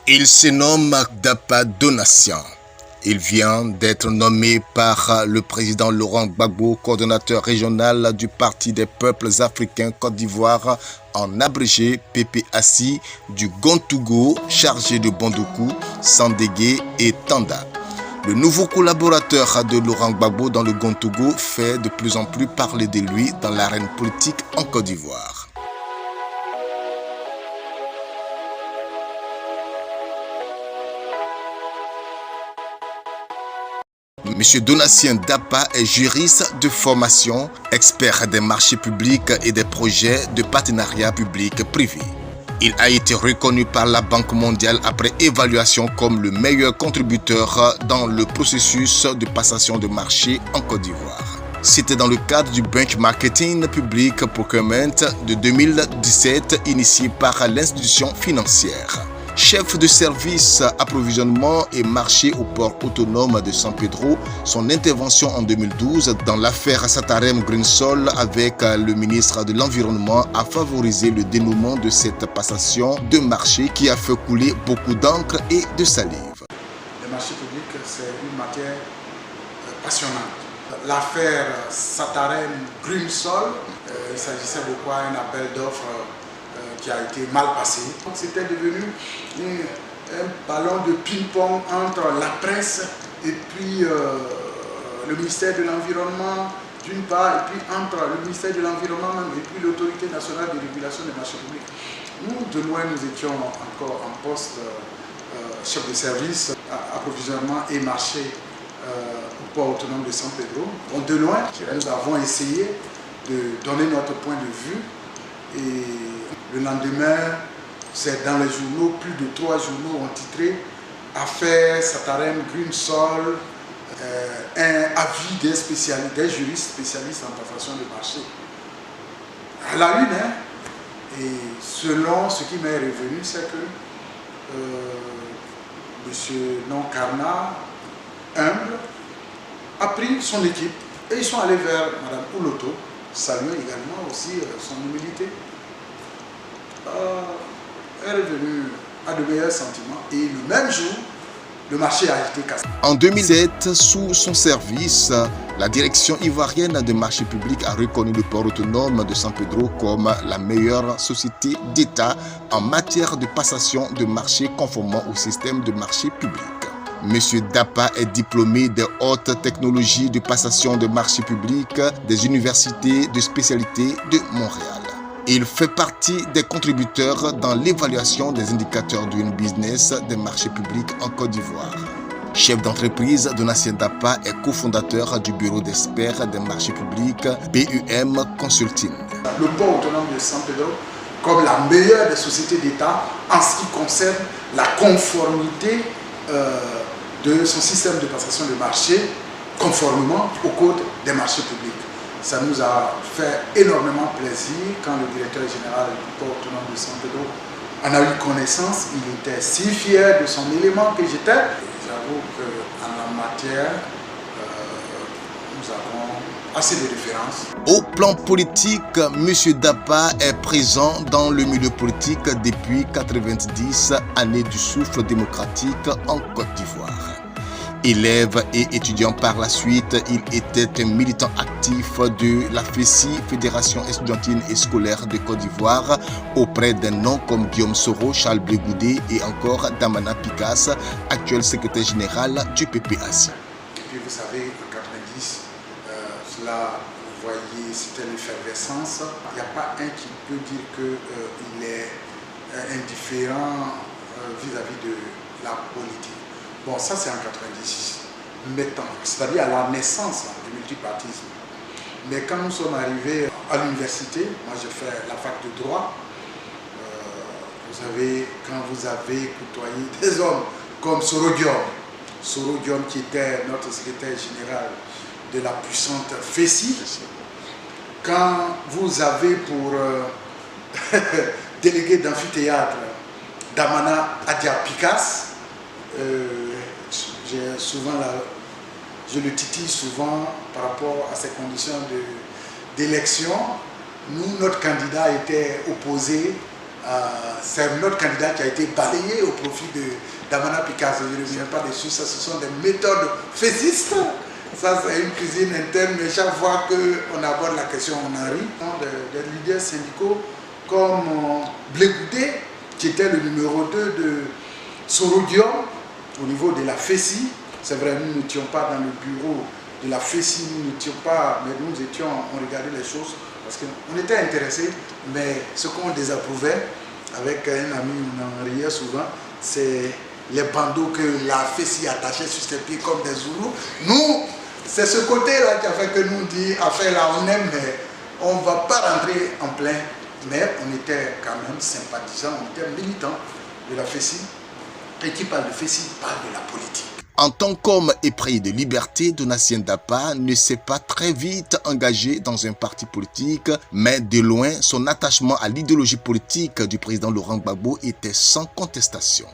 Il se nomme Dapa Donatien. Il vient d'être nommé par le président Laurent Gbagbo, coordonnateur régional du Parti des peuples africains Côte d'Ivoire, en abrégé PPACI du Gontougo, chargé de Bondoukou, Sandégué et Tanda. Le nouveau collaborateur de Laurent Gbagbo dans le Gontougo fait de plus en plus parler de lui dans l'arène politique en Côte d'Ivoire. M. Donatien Dapa est juriste de formation, expert des marchés publics et des projets de partenariat public-privé. Il a été reconnu par la Banque mondiale après évaluation comme le meilleur contributeur dans le processus de passation de marché en Côte d'Ivoire. C'était dans le cadre du Benchmarking Public Procurement de 2017 initié par l'institution financière. Chef de service approvisionnement et marché au port autonome de San Pedro, son intervention en 2012 dans l'affaire Satarem Greensol avec le ministre de l'Environnement a favorisé le dénouement de cette passation de marché qui a fait couler beaucoup d'encre et de salive. Les marchés publics, c'est une matière passionnante. L'affaire Satarem Greensol, il s'agissait de quoi? Un appel d'offres qui a été mal passé. C'était devenu un ballon de ping-pong entre la presse et puis le ministère de l'Environnement d'une part, et puis entre le ministère de l'Environnement et puis l'Autorité nationale de régulation des marchés publics. Nous, de loin, nous étions encore en poste chef de service approvisionnement et marché au port autonome de San Pedro. Donc, de loin, nous avons essayé de donner notre point de vue et le lendemain, c'est dans les journaux, plus de 3 journaux ont titré « Affaire Satarem Greensol », un avis des juristes spécialistes en passation de marché. À la une, hein, et selon ce qui m'est revenu, c'est que M. Nonkarna, humble, a pris son équipe et ils sont allés vers Mme Ouloto, saluant également aussi son humilité. Elle est revenue à de meilleurs sentiments et le même jour, le marché a été cassé. En 2007, sous son service, la direction ivoirienne des marchés publics a reconnu le port autonome de San Pedro comme la meilleure société d'État en matière de passation de marché conformément au système de marché public. M. Dapa est diplômé des hautes technologies de passation de marché public des universités de spécialité de Montréal. Il fait partie des contributeurs dans l'évaluation des indicateurs Doing Business des marchés publics en Côte d'Ivoire. Chef d'entreprise, Donatien Dapa est cofondateur du bureau d'experts des marchés publics BUM Consulting. Le port autonome de San Pedro comme la meilleure des sociétés d'État en ce qui concerne la conformité de son système de passation de marché conformément au code des marchés publics. Ça nous a fait énormément plaisir quand le directeur général du port autonome de San Pedro en a eu connaissance. Il était si fier de son élément que j'étais. J'avoue qu'en la matière, nous avons assez de références. Au plan politique, M. Dapa est présent dans le milieu politique depuis 90 années du souffle démocratique en Côte d'Ivoire. Élève et étudiant par la suite, il était un militant actif de la FESI, Fédération estudiantine et scolaire de Côte d'Ivoire, auprès d'un nom comme Guillaume Soro, Charles Blé Goudé et encore Damana Picasse, actuel secrétaire général du PPACI. Et puis vous savez, en 90, cela, vous voyez, c'était l'effervescence. Il n'y a pas un qui peut dire qu'il est indifférent vis-à-vis de la politique. Bon, ça c'est en 96, c'est-à-dire à la naissance du multipartisme. Mais quand nous sommes arrivés à l'université, moi j'ai fait la fac de droit, vous savez, quand vous avez côtoyé des hommes comme Soro Diom qui était notre secrétaire général de la puissante FESI, quand vous avez pour délégué d'amphithéâtre Damana Adia Picasse, je le titille souvent par rapport à ces conditions d'élection. Nous, notre candidat était opposé c'est notre candidat qui a été balayé au profit d'Amana Picasso. Je ne reviens pas dessus, ça ce sont des méthodes fessistes. Ça c'est une cuisine interne, mais chaque fois qu'on aborde la question, on en rit. Des leaders syndicaux comme Blé Goudé, qui était le numéro 2 de Sorodium au niveau de la FESI. C'est vrai, nous n'étions pas dans le bureau de la FESI, nous n'étions pas, mais nous étions, on regardait les choses parce qu'on était intéressés, mais ce qu'on désapprouvait, avec un ami, on en riait souvent, c'est les bandeaux que la FESI attachait sur ses pieds comme des zoulous. Nous, c'est ce côté-là qui a fait que nous dit, affaire là, on aime, mais on ne va pas rentrer en plein. Mais on était quand même sympathisants, on était militants de la FESI. Et qui parle de FESI parle de la politique. En tant qu'homme épris de liberté, Donatien Dapa ne s'est pas très vite engagé dans un parti politique, mais de loin, son attachement à l'idéologie politique du président Laurent Gbagbo était sans contestation.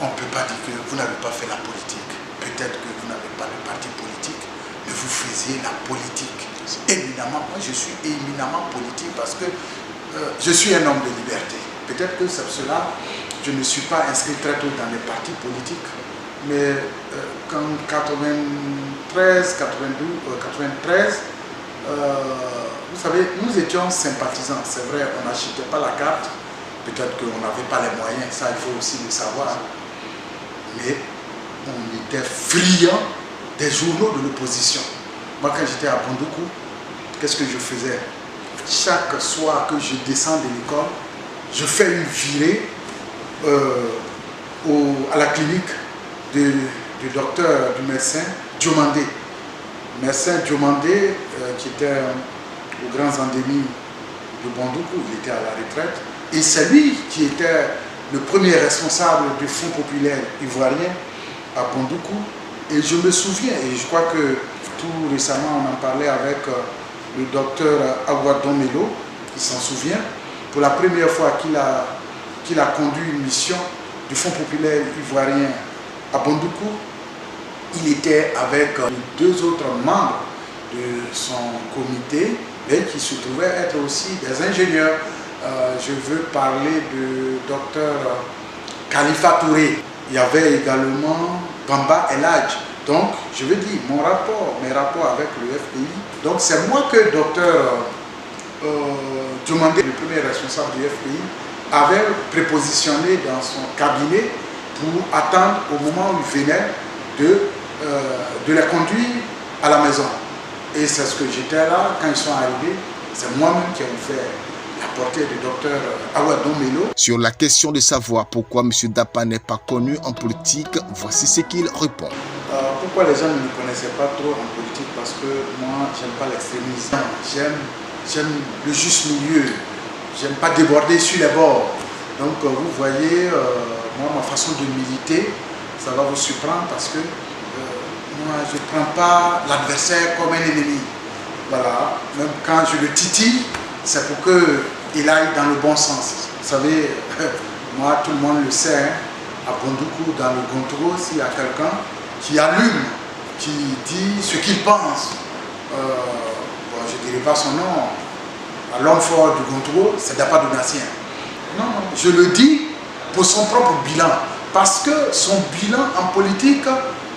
On ne peut pas dire que vous n'avez pas fait la politique. Peut-être que vous n'avez pas de parti politique, mais vous faisiez la politique. Éminemment, moi je suis éminemment politique parce que je suis un homme de liberté. Peut-être que c'est cela, je ne suis pas inscrit très tôt dans les partis politiques. Mais en 93, 92, 93, vous savez, nous étions sympathisants. C'est vrai, on n'achetait pas la carte. Peut-être qu'on n'avait pas les moyens, ça il faut aussi le savoir. Mais on était friands des journaux de l'opposition. Moi, quand j'étais à Bondoukou, qu'est-ce que je faisais? Chaque soir que je descends de l'école, je fais une virée à la clinique du docteur, du médecin Diomandé. Médecin Diomandé, qui était aux grands endémies de Bondoukou, il était à la retraite. Et c'est lui qui était le premier responsable du Fonds populaire ivoirien à Bondoukou. Et je me souviens, et je crois que tout récemment on en parlait avec le docteur Aguadon Melo, qui s'en souvient, pour la première fois qu'il a conduit une mission du Fonds populaire ivoirien à Bondoukou, il était avec deux autres membres de son comité, et qui se trouvaient être aussi des ingénieurs. Je veux parler du docteur Khalifa Touré. Il y avait également Bamba Eladj. Donc, je veux dire, mes rapports avec le FPI. Donc, c'est moi que le docteur Diomandé, le premier responsable du FPI, avait prépositionné dans son cabinet pour attendre au moment où il venait de les conduire à la maison. Et c'est ce que j'étais là, quand ils sont arrivés, c'est moi-même qui ai fait la portée du docteur Aguadon Melo. Sur la question de savoir pourquoi M. Dapa n'est pas connu en politique, voici ce qu'il répond. Pourquoi les gens ne me connaissaient pas trop en politique? Parce que moi, j'aime pas l'extrémisme. J'aime le juste milieu. J'aime pas déborder sur les bords. Donc vous voyez, moi, ma façon de militer, ça va vous surprendre parce que moi, je ne prends pas l'adversaire comme un ennemi. Voilà, même quand je le titille, c'est pour qu'il aille dans le bon sens. Vous savez, moi, tout le monde le sait, hein, à Bondoukou, dans le Gontougo, s'il y a quelqu'un qui allume, qui dit ce qu'il pense, bon, je ne dirai pas son nom, à l'homme fort du Gontougo, c'est Dapa Donatien. Non, je le dis pour son propre bilan, parce que son bilan en politique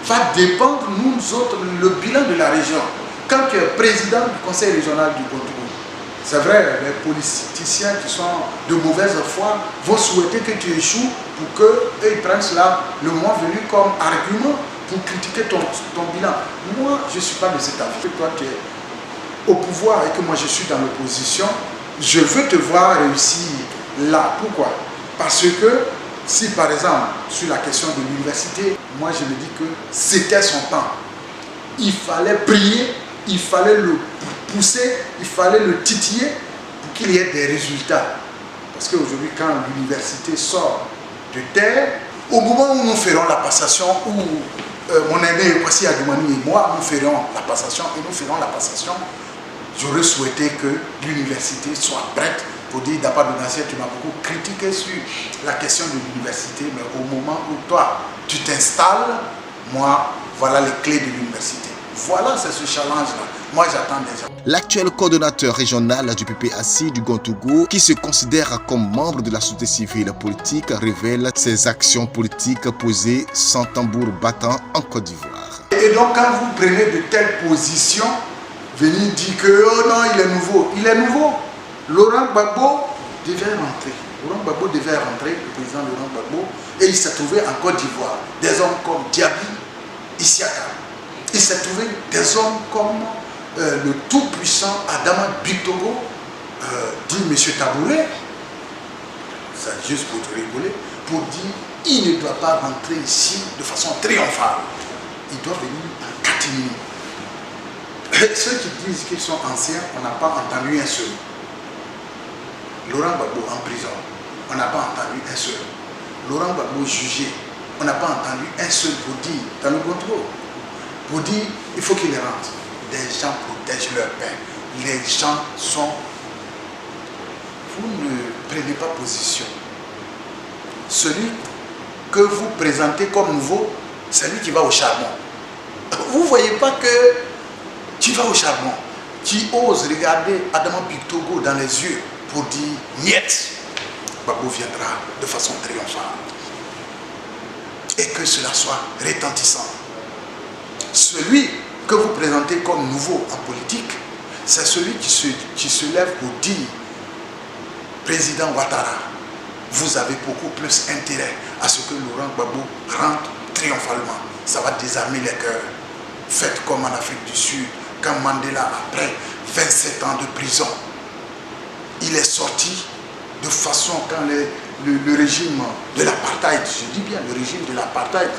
va dépendre, nous autres, le bilan de la région. Quand tu es président du conseil régional du Gontougo, c'est vrai, les politiciens qui sont de mauvaise foi vont souhaiter que tu échoues pour qu'eux prennent cela le moment venu comme argument pour critiquer ton bilan. Moi, je ne suis pas de cet avis. Que toi, tu es au pouvoir et que moi, je suis dans l'opposition, je veux te voir réussir là. Pourquoi? Parce que si, par exemple, sur la question de l'université, moi, je me dis que c'était son temps. Il fallait prier, il fallait le pousser, il fallait le titiller pour qu'il y ait des résultats. Parce qu'aujourd'hui, quand l'université sort de terre, au moment où nous ferons la passation, où mon aîné Kwasi Adjoumani et moi, nous ferons la passation, j'aurais souhaité que l'université soit prête pour dire, Dapa Donatien, tu m'as beaucoup critiqué sur la question de l'université, mais au moment où toi, tu t'installes, moi, voilà les clés de l'université. Voilà, c'est ce challenge-là. Moi, j'attends des gens. L'actuel coordonnateur régional du PPAC du Gontogo, qui se considère comme membre de la société civile politique, révèle ses actions politiques posées sans tambour battant en Côte d'Ivoire. Et donc, quand vous prenez de telles positions, venir dire que oh non, il est nouveau. Il est nouveau. Laurent Gbagbo devait rentrer. Laurent Gbagbo devait rentrer, le président Laurent Gbagbo, et il s'est trouvé en Côte d'Ivoire. Des hommes comme Diaby, Isiaka. Il s'est trouvé des hommes comme le tout-puissant Adama Bictogo, dit M. Tabouret, c'est juste pour te rigoler, pour dire il ne doit pas rentrer ici de façon triomphale. Il doit venir en catimini. Ceux qui disent qu'ils sont anciens, on n'a pas entendu un seul. Laurent Gbagbo en prison, on n'a pas entendu un seul. Laurent Gbagbo jugé, on n'a pas entendu un seul pour dire, dans le contrôle, pour dire il faut qu'il rentre. Des gens protègent leur pain. Les gens sont... Vous ne prenez pas position. Celui que vous présentez comme nouveau, c'est lui qui va au charbon. Vous ne voyez pas que tu vas au charbon. Tu oses regarder Adama Bictogo dans les yeux pour dire niet. Gbagbo viendra de façon triomphale. Et que cela soit retentissant. Celui que vous présentez comme nouveau en politique, c'est celui qui se lève pour dire Président Ouattara, vous avez beaucoup plus intérêt à ce que Laurent Gbagbo rentre triomphalement. Ça va désarmer les cœurs. Faites comme en Afrique du Sud, quand Mandela, après 27 ans de prison, il est sorti de façon quand le régime de l'apartheid, je dis bien le régime de l'apartheid,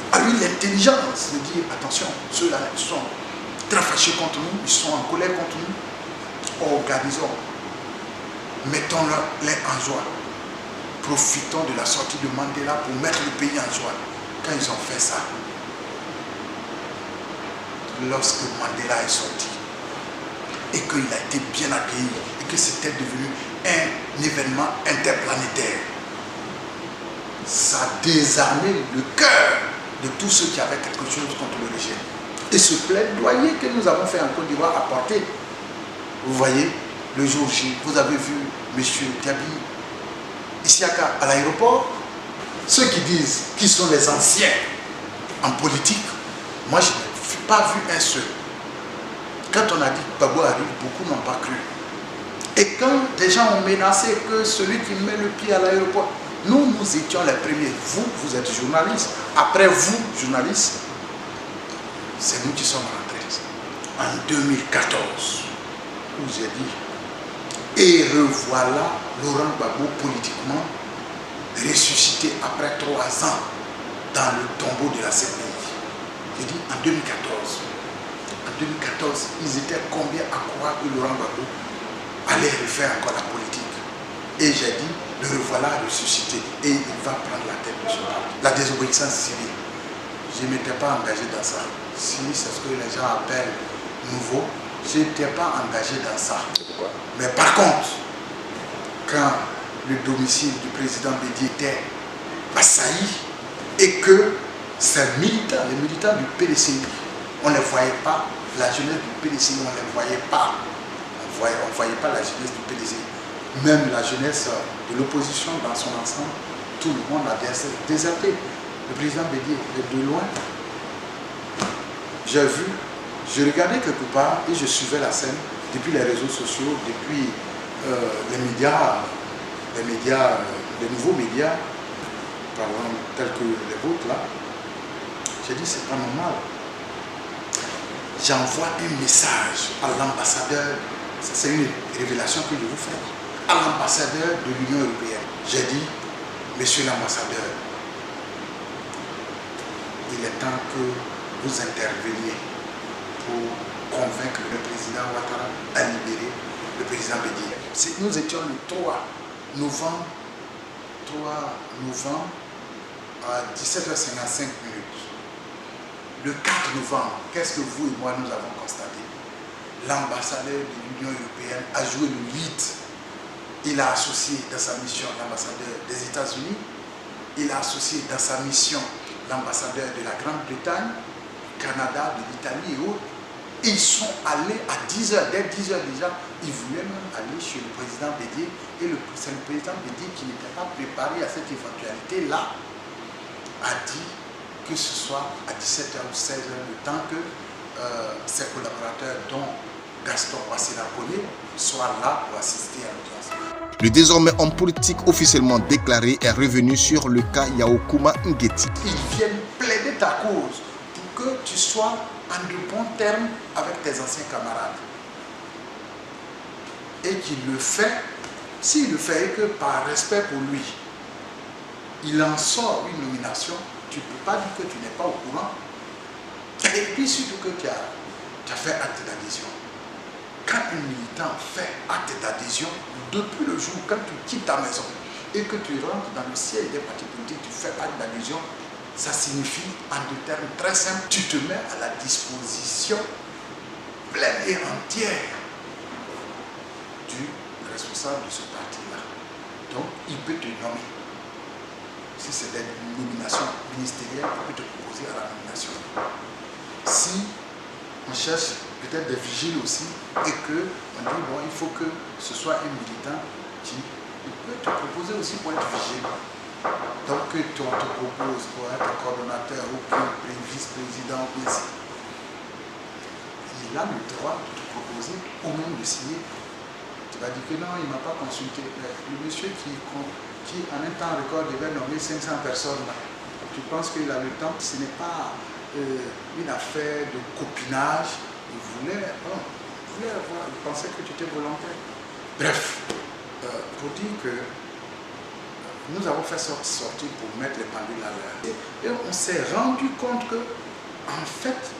a eu l'intelligence de dire attention, ceux-là sont très fâchés contre nous, ils sont en colère contre nous. Organisons, mettons-les en joie. Profitons de la sortie de Mandela pour mettre le pays en joie. Quand ils ont fait ça, lorsque Mandela est sorti et qu'il a été bien accueilli et que c'était devenu un événement interplanétaire, ça a désarmé le cœur de tous ceux qui avaient quelque chose contre le régime. Et ce plaidoyer que nous avons fait en Côte d'Ivoire a porté. Vous voyez, le jour J, vous avez vu M. Diaby, Isiaka à l'aéroport. Ceux qui disent qu'ils sont les anciens en politique, moi je n'ai pas vu un seul. Quand on a dit que Gbagbo arrive, beaucoup n'ont pas cru. Et quand des gens ont menacé que celui qui met le pied à l'aéroport, nous étions les premiers. Vous êtes journalistes. Après vous, journalistes, c'est nous qui sommes rentrés. En 2014, où j'ai dit, et revoilà Laurent Gbagbo politiquement ressuscité après 3 ans dans le tombeau de la CPI. J'ai dit en 2014. En 2014, ils étaient combien à croire que Laurent Gbagbo allait refaire encore la politique. Et j'ai dit, le revoilà ressuscité et il va prendre la tête de ce parti. La désobéissance civile. Je ne m'étais pas engagé dans ça. Si c'est ce que les gens appellent nouveau, je n'étais pas engagé dans ça. Mais par contre, quand le domicile du président Bédié était assailli et que ces militants, les militants du PDCI, on ne les voyait pas, la jeunesse du PDCI, on ne les voyait pas. On ne voyait pas la jeunesse du PDCI. Même la jeunesse de l'opposition dans son ensemble, tout le monde a déserté. Le président Bédié est de loin. J'ai vu, je regardais quelque part et je suivais la scène depuis les réseaux sociaux, depuis les médias, les nouveaux médias, par exemple, tels que les vôtres là. J'ai dit, c'est pas normal. J'envoie un message à l'ambassadeur, c'est une révélation que je vous fais, à l'ambassadeur de l'Union européenne. J'ai dit, monsieur l'ambassadeur, il est temps que vous interveniez pour convaincre le président Ouattara à libérer le président Bédié. Nous étions le 3 novembre à 17h55. Le 4 novembre, qu'est-ce que vous et moi nous avons constaté? L'ambassadeur de l'Union européenne a joué le lead. Il a associé dans sa mission l'ambassadeur des États-Unis. Il a associé dans sa mission l'ambassadeur de la Grande-Bretagne, Canada, de l'Italie et autres. Ils sont allés à 10 h, dès 10 h déjà, ils voulaient même aller chez le président Bédié. Et c'est le président Bédié qui n'était pas préparé à cette éventualité-là, a dit que ce soit à 17 h ou 16 h, le temps que ses collaborateurs, dont Gaston Wasséna-Koné, soient là pour assister à l'audience. Le désormais homme politique officiellement déclaré est revenu sur le cas Yaokouma Ngeti. Ils viennent plaider ta cause pour que tu sois en de bons termes avec tes anciens camarades. Et qu'il le fait, s'il le fait et que par respect pour lui, il en sort une nomination, tu ne peux pas dire que tu n'es pas au courant. Et puis surtout que tu as fait acte d'adhésion. Quand un militant fait acte d'adhésion, depuis le jour quand tu quittes ta maison et que tu rentres dans le siège des partis politiques, tu fais acte d'adhésion, ça signifie en des termes très simples, tu te mets à la disposition pleine et entière du responsable de ce parti-là. Donc, il peut te nommer. Si c'est des nominations ministérielles, il peut te proposer à la nomination. Si on cherche peut-être des vigiles aussi et qu'on dit bon, il faut que ce soit un militant qui peut te proposer aussi pour être vigile. Donc que on te propose pour être coordonnateur ou vice-président ou ainsi. Il a le droit de te proposer ou même de signer. Tu vas dire que non, il ne m'a pas consulté. Le monsieur qui en un temps record devait nommer 500 personnes, là, tu penses qu'il a le temps? Ce n'est pas une affaire de copinage. Il voulait avoir, il pensait que tu étais volontaire. Bref, pour dire que nous avons fait cette sortie pour mettre les pendules à l'heure. Et on s'est rendu compte que, en fait,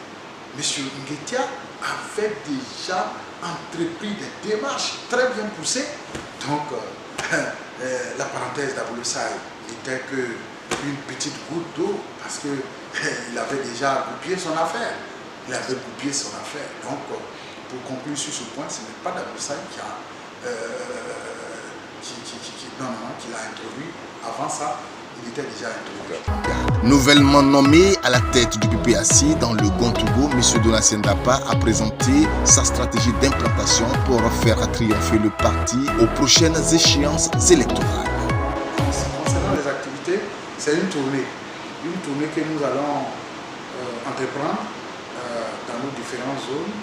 M. Nguetia avait déjà entrepris des démarches très bien poussées. Donc, la parenthèse d'Abouloussaï n'était qu'une petite goutte d'eau parce qu'il avait déjà goupillé son affaire. Il avait goupillé son affaire. Donc, pour conclure sur ce point, ce n'est pas d'Abouloussaï qui l'a introduit. Avant ça, il était déjà introduit. Nouvellement nommé à la tête du PPAC dans le Gontogo, M. Donatien Dapa a présenté sa stratégie d'implantation pour faire triompher le parti aux prochaines échéances électorales. Concernant les activités, c'est une tournée que nous allons entreprendre dans nos différentes zones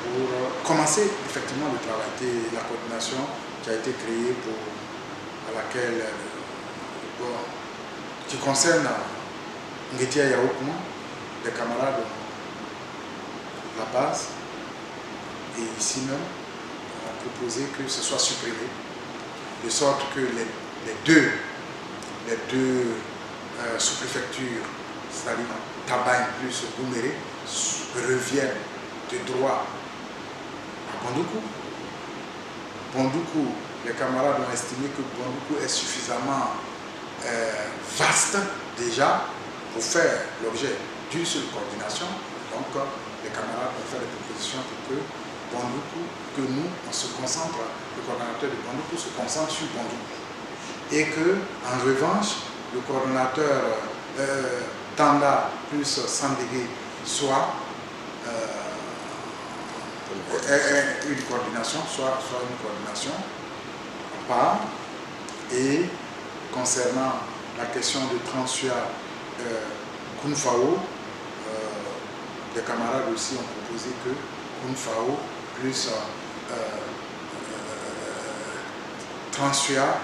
pour commencer effectivement le travail de la coordination qui a été créée à laquelle qui concerne Nguetia Yaokouma, des camarades de la base, et ici même, on a proposé que ce soit supprimé, de sorte que les deux sous-préfectures, c'est-à-dire Tabagne plus Gouméré, reviennent de droit à Bondoukou. Bondoukou, les camarades ont estimé que Bondoukou est suffisamment vaste déjà pour faire l'objet d'une seule coordination. Donc les camarades ont fait des propositions pour que Bondoukou, que nous, on se concentre, le coordonnateur de Bondoukou se concentre sur Bondoukou. Et que, en revanche, le coordonnateur Tanda plus Sandégué soit une coordination, soit une coordination à part. Et concernant la question de transfert Kounfao, les camarades aussi ont proposé que Kounfao plus transfert,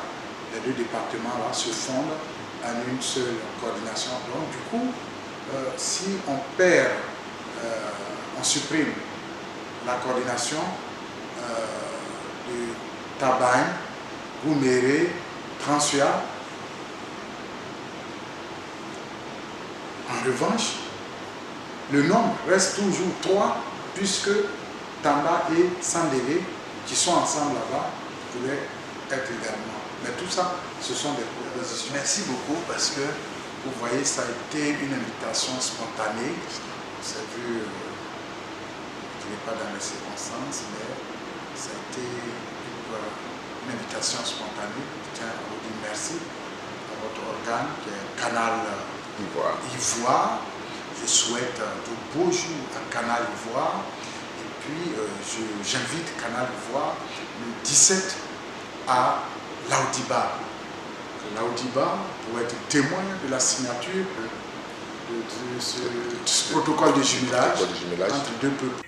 les deux départements-là se fondent en une seule coordination. Donc du coup, si on perd, on supprime la coordination de Tabagne, Gouméré, Transfert. En revanche, le nombre reste toujours 3 puisque Tamba et Sandégué, qui sont ensemble là-bas, pourraient être également. Mais tout ça, ce sont des propositions. Merci beaucoup parce que vous voyez, ça a été une invitation spontanée. On s'est vu, je n'ai pas dans les circonstances, mais ça a été une invitation spontanée. Je tiens à vous dire merci à votre organe qui est Canal Ivoire. je souhaite de beaux jours à Canal Ivoire. Et puis, j'invite Canal Ivoire le 17 à Laoudiba. Laoudiba pour être témoin de la signature de ce protocole de jumelage entre deux peuples.